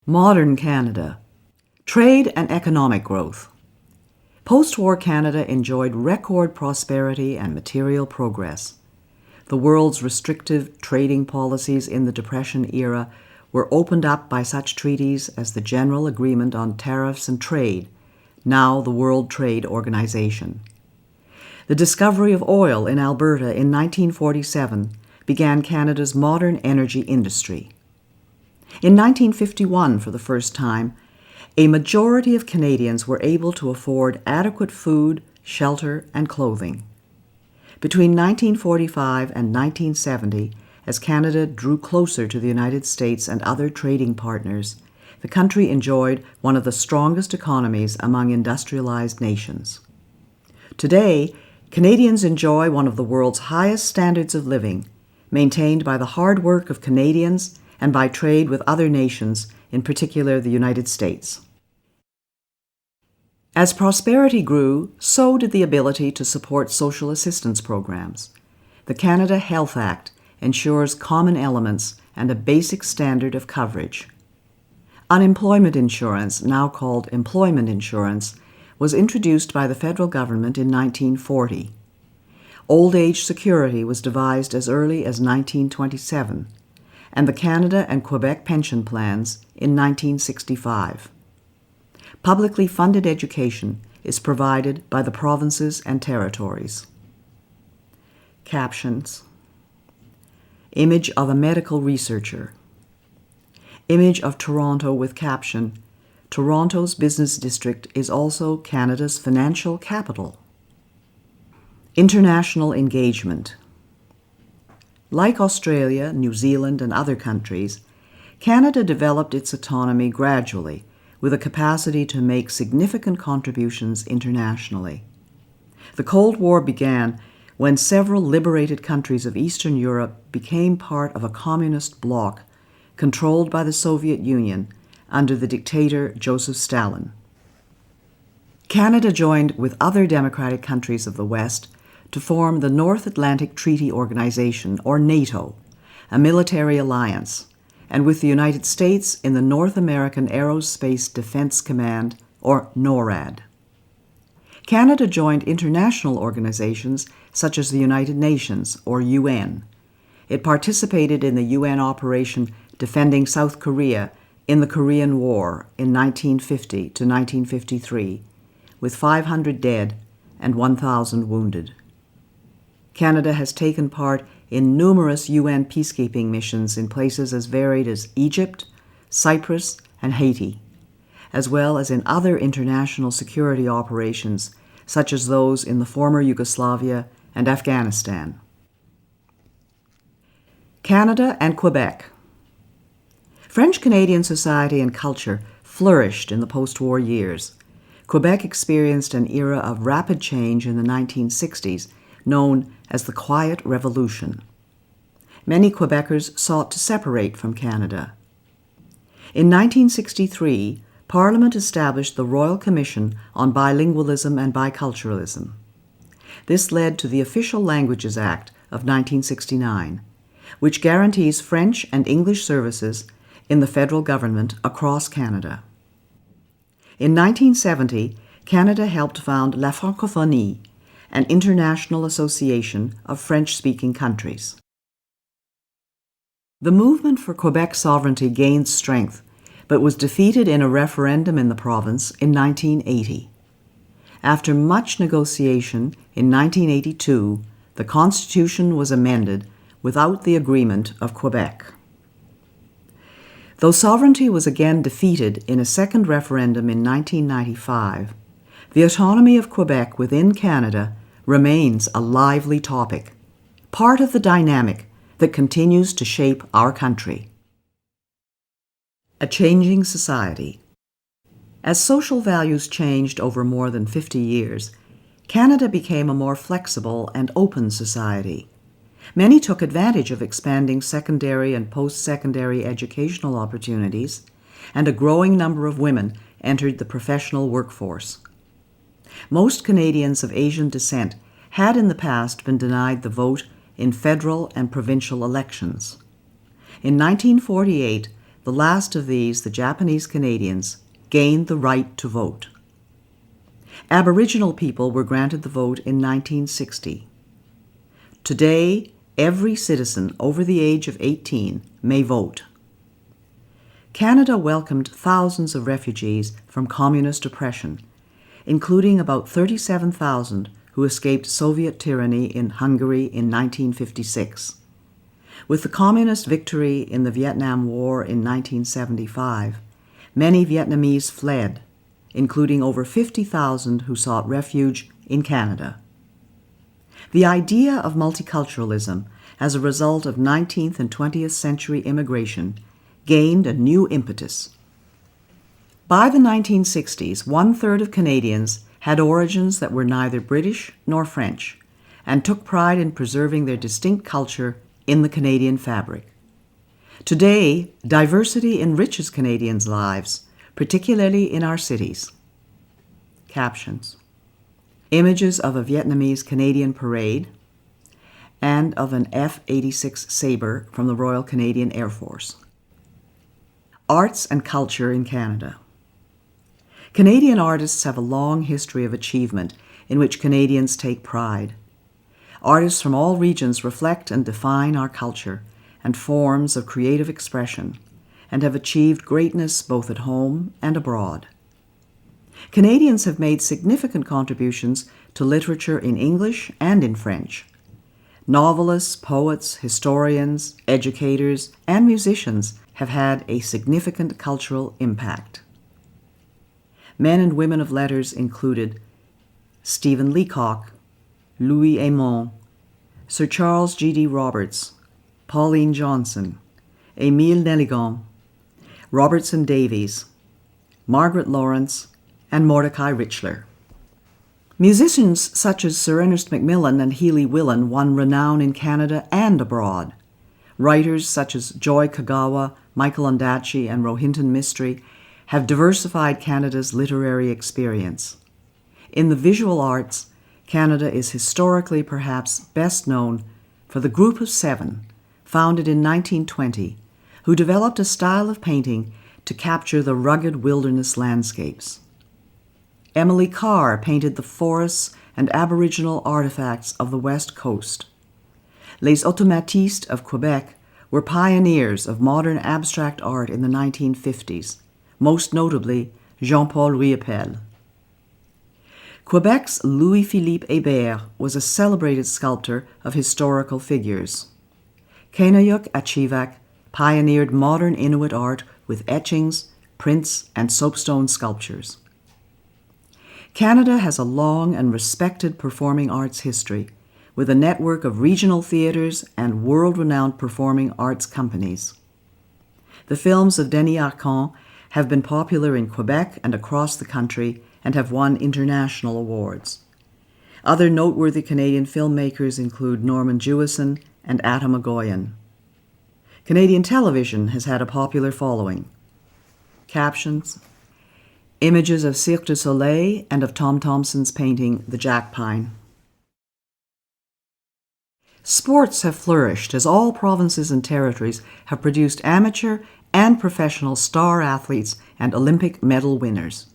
Modern Canada. Trade and economic growth. Post-war Canada enjoyed record prosperity and material progress. The world's restrictive trading policies in the Depression era were opened up by such treaties as the General Agreement on Tariffs and Trade, now the World Trade Organization. The discovery of oil in Alberta in 1947 began Canada's modern energy industry. In 1951, for the first time, a majority of Canadians were able to afford adequate food, shelter, and clothing. Between 1945 and 1970, as Canada drew closer to the United States and other trading partners, the country enjoyed one of the strongest economies among industrialized nations. Today, Canadians enjoy one of the world's highest standards of living, maintained by the hard work of Canadians and by trade with other nations, in particular the United States. As prosperity grew, so did the ability to support social assistance programs. The Canada Health Act ensures common elements and a basic standard of coverage. Unemployment insurance, now called employment insurance, was introduced by the federal government in 1940. Old age security was devised as early as 1927, and the Canada and Quebec pension plans in 1965. Publicly funded education is provided by the provinces and territories. Captions. Image of a medical researcher. Image of Toronto with caption, Toronto's business district is also Canada's financial capital. International engagement. Like Australia, New Zealand, and other countries, Canada developed its autonomy gradually, with a capacity to make significant contributions internationally. The Cold War began when several liberated countries of Eastern Europe became part of a communist bloc controlled by the Soviet Union under the dictator Joseph Stalin. Canada joined with other democratic countries of the West to form the North Atlantic Treaty Organization, or NATO, a military alliance, and with the United States in the North American Aerospace Defense Command, or NORAD. Canada joined international organizations such as the United Nations, or UN. It participated in the UN operation defending South Korea in the Korean War in 1950 to 1953, with 500 dead and 1,000 wounded. Canada has taken part in numerous UN peacekeeping missions in places as varied as Egypt, Cyprus, and Haiti, as well as in other international security operations such as those in the former Yugoslavia and Afghanistan. Canada and Quebec. French-Canadian society and culture flourished in the post-war years. Quebec experienced an era of rapid change in the 1960s, known as the Quiet Revolution. Many Quebecers sought to separate from Canada. In 1963, Parliament established the Royal Commission on Bilingualism and Biculturalism. This led to the Official Languages Act of 1969, which guarantees French and English services in the federal government across Canada. In 1970, Canada helped found La Francophonie, an international association of French-speaking countries. The movement for Quebec sovereignty gained strength, but was defeated in a referendum in the province in 1980. After much negotiation, in 1982, the Constitution was amended without the agreement of Quebec. Though sovereignty was again defeated in a second referendum in 1995, the autonomy of Quebec within Canada remains a lively topic, part of the dynamic that continues to shape our country. A changing society. As social values changed over more than 50 years, Canada became a more flexible and open society. Many took advantage of expanding secondary and post-secondary educational opportunities, and a growing number of women entered the professional workforce. Most Canadians of Asian descent had in the past been denied the vote in federal and provincial elections. In 1948, the last of these, the Japanese Canadians, gained the right to vote. Aboriginal people were granted the vote in 1960. Today, every citizen over the age of 18 may vote. Canada welcomed thousands of refugees from communist oppression, including about 37,000 who escaped Soviet tyranny in Hungary in 1956. With the communist victory in the Vietnam War in 1975, many Vietnamese fled, including over 50,000 who sought refuge in Canada. The idea of multiculturalism as a result of 19th and 20th century immigration gained a new impetus. By the 1960s, 1/3 of Canadians had origins that were neither British nor French, and took pride in preserving their distinct culture in the Canadian fabric. Today, diversity enriches Canadians' lives, particularly in our cities. Captions: images of a Vietnamese Canadian parade and of an F-86 Sabre from the Royal Canadian Air Force. Arts and culture in Canada. Canadian artists have a long history of achievement in which Canadians take pride. Artists from all regions reflect and define our culture and forms of creative expression, and have achieved greatness both at home and abroad. Canadians have made significant contributions to literature in English and in French. Novelists, poets, historians, educators, and musicians have had a significant cultural impact. Men and women of letters included Stephen Leacock, Louis Aymon, Sir Charles G.D. Roberts, Pauline Johnson, Émile Nelligan, Robertson Davies, Margaret Lawrence, and Mordecai Richler. Musicians such as Sir Ernest Macmillan and Healy Willan won renown in Canada and abroad. Writers such as Joy Kagawa, Michael Ondaatje, and Rohinton Mistry have diversified Canada's literary experience. In the visual arts, Canada is historically perhaps best known for the Group of Seven, founded in 1920, who developed a style of painting to capture the rugged wilderness landscapes. Emily Carr painted the forests and aboriginal artifacts of the West Coast. Les Automatistes of Quebec were pioneers of modern abstract art in the 1950s, most notably Jean-Paul Riopelle. Quebec's Louis-Philippe Hébert was a celebrated sculptor of historical figures. Kainayuk Achivak pioneered modern Inuit art with etchings, prints, and soapstone sculptures. Canada has a long and respected performing arts history, with a network of regional theatres and world-renowned performing arts companies. The films of Denis Arcand have been popular in Quebec and across the country and have won international awards. Other noteworthy Canadian filmmakers include Norman Jewison and Atta Magoyan. Canadian television has had a popular following. Captions: images of Cirque du Soleil and of Tom Thomson's painting The Jack Pine. Sports have flourished as all provinces and territories have produced amateur and professional star athletes and Olympic medal winners.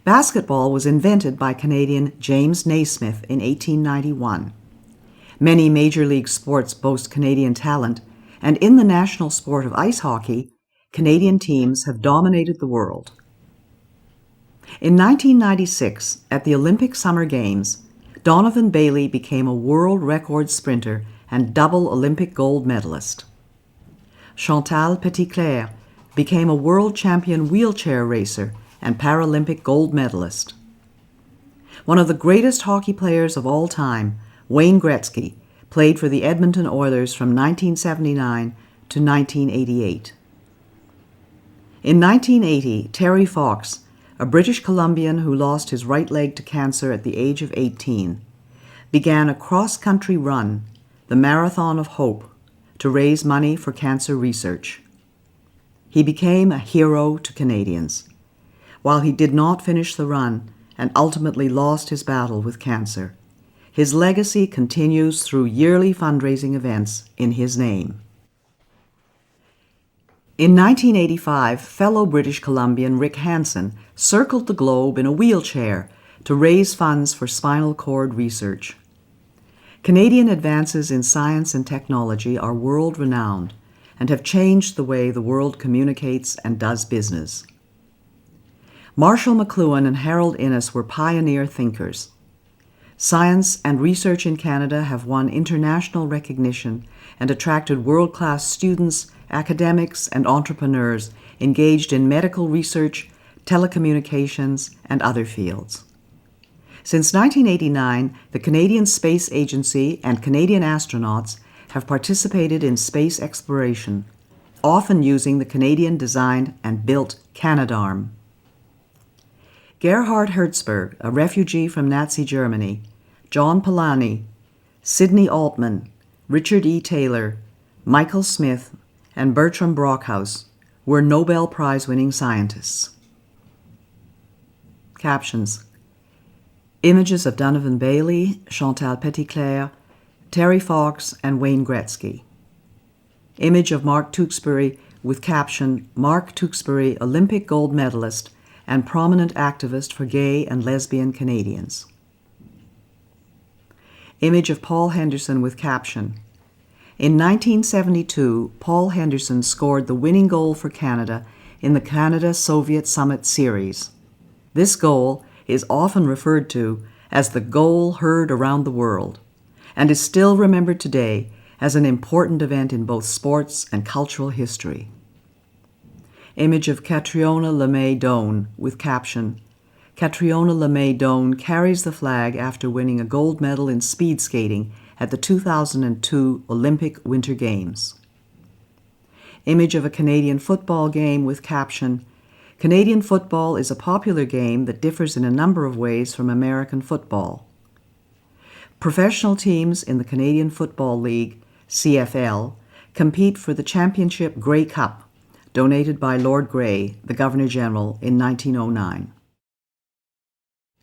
Basketball was invented by Canadian James Naismith in 1891. Many major league sports boast Canadian talent, and in the national sport of ice hockey, Canadian teams have dominated the world. In 1996, at the Olympic Summer Games, Donovan Bailey became a world record sprinter and double Olympic gold medalist. Chantal Petitclerc became a world champion wheelchair racer and Paralympic gold medalist. One of the greatest hockey players of all time, Wayne Gretzky, played for the Edmonton Oilers from 1979 to 1988. In 1980, Terry Fox, a British Columbian who lost his right leg to cancer at the age of 18, began a cross-country run, the Marathon of Hope, to raise money for cancer research. He became a hero to Canadians. While he did not finish the run and ultimately lost his battle with cancer, his legacy continues through yearly fundraising events in his name. In 1985, fellow British Columbian Rick Hansen circled the globe in a wheelchair to raise funds for spinal cord research. Canadian advances in science and technology are world-renowned and have changed the way the world communicates and does business. Marshall McLuhan and Harold Innis were pioneer thinkers. Science and research in Canada have won international recognition and attracted world-class students, academics, and entrepreneurs engaged in medical research, telecommunications, and other fields. Since 1989, the Canadian Space Agency and Canadian astronauts have participated in space exploration, often using the Canadian-designed and built Canadarm. Gerhard Hertzberg, a refugee from Nazi Germany, John Polanyi, Sidney Altman, Richard E. Taylor, Michael Smith, and Bertram Brockhaus were Nobel Prize-winning scientists. Captions: Images of Donovan Bailey, Chantal Petitclerc, Terry Fox, and Wayne Gretzky. Image of Mark Tewksbury with caption, Mark Tewksbury, Olympic gold medalist and prominent activist for gay and lesbian Canadians. Image of Paul Henderson with caption, in 1972, Paul Henderson scored the winning goal for Canada in the Canada-Soviet Summit Series. This goal is often referred to as the goal heard around the world, and is still remembered today as an important event in both sports and cultural history. Image of Catriona LeMay Doan with caption, Catriona LeMay Doan carries the flag after winning a gold medal in speed skating at the 2002 Olympic Winter Games. Image of a Canadian football game with caption, Canadian football is a popular game that differs in a number of ways from American football. Professional teams in the Canadian Football League, CFL, compete for the Championship Grey Cup, donated by Lord Grey, the Governor-General, in 1909.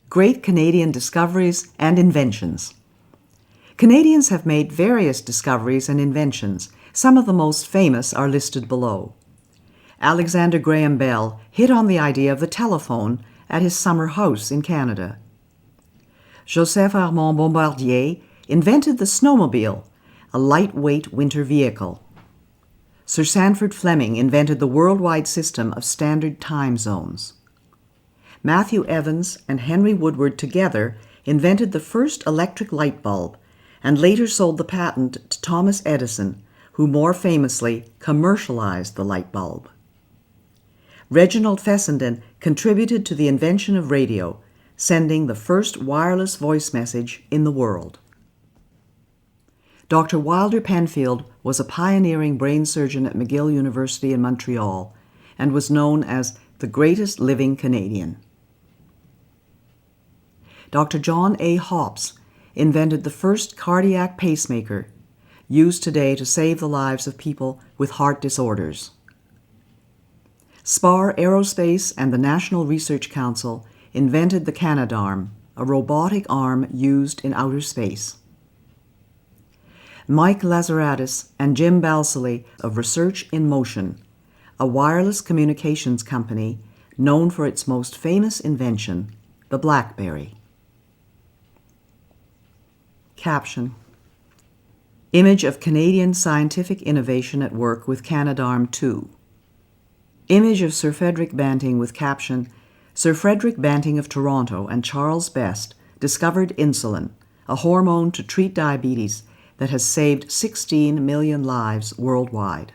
Great Canadian discoveries and inventions. Canadians have made various discoveries and inventions. Some of the most famous are listed below. Alexander Graham Bell hit on the idea of the telephone at his summer house in Canada. Joseph Armand Bombardier invented the snowmobile, a lightweight winter vehicle. Sir Sandford Fleming invented the worldwide system of standard time zones. Matthew Evans and Henry Woodward together invented the first electric light bulb and later sold the patent to Thomas Edison, who more famously commercialized the light bulb. Reginald Fessenden contributed to the invention of radio, sending the first wireless voice message in the world. Dr. Wilder Penfield was a pioneering brain surgeon at McGill University in Montreal and was known as the greatest living Canadian. Dr. John A. Hopps invented the first cardiac pacemaker, used today to save the lives of people with heart disorders. Spar Aerospace and the National Research Council invented the Canadarm, a robotic arm used in outer space. Mike Lazaradis and Jim Balsillie of Research in Motion, a wireless communications company known for its most famous invention, the BlackBerry. Caption: Image of Canadian scientific innovation at work with Canadarm 2. Image of Sir Frederick Banting with caption, Sir Frederick Banting of Toronto and Charles Best discovered insulin, a hormone to treat diabetes that has saved 16 million lives worldwide.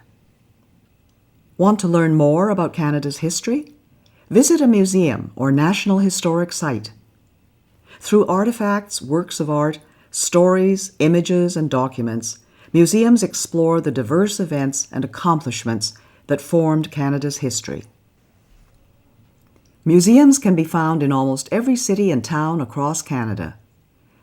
Want to learn more about Canada's history? Visit a museum or national historic site. Through artifacts, works of art, stories, images, and documents, museums explore the diverse events and accomplishments that formed Canada's history. Museums can be found in almost every city and town across Canada.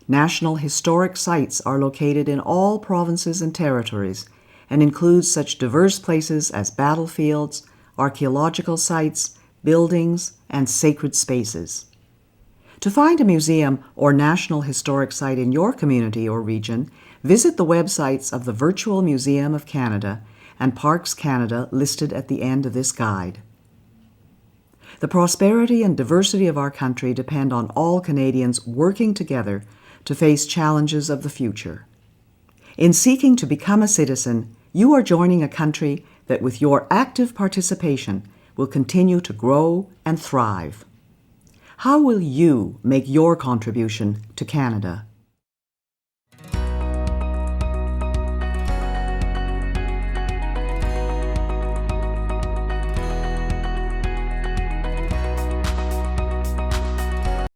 National historic sites are located in all provinces and territories and include such diverse places as battlefields, archaeological sites, buildings, and sacred spaces. To find a museum or national historic site in your community or region, visit the websites of the Virtual Museum of Canada and Parks Canada listed at the end of this guide. The prosperity and diversity of our country depend on all Canadians working together to face challenges of the future. In seeking to become a citizen, you are joining a country that with your active participation will continue to grow and thrive. How will you make your contribution to Canada?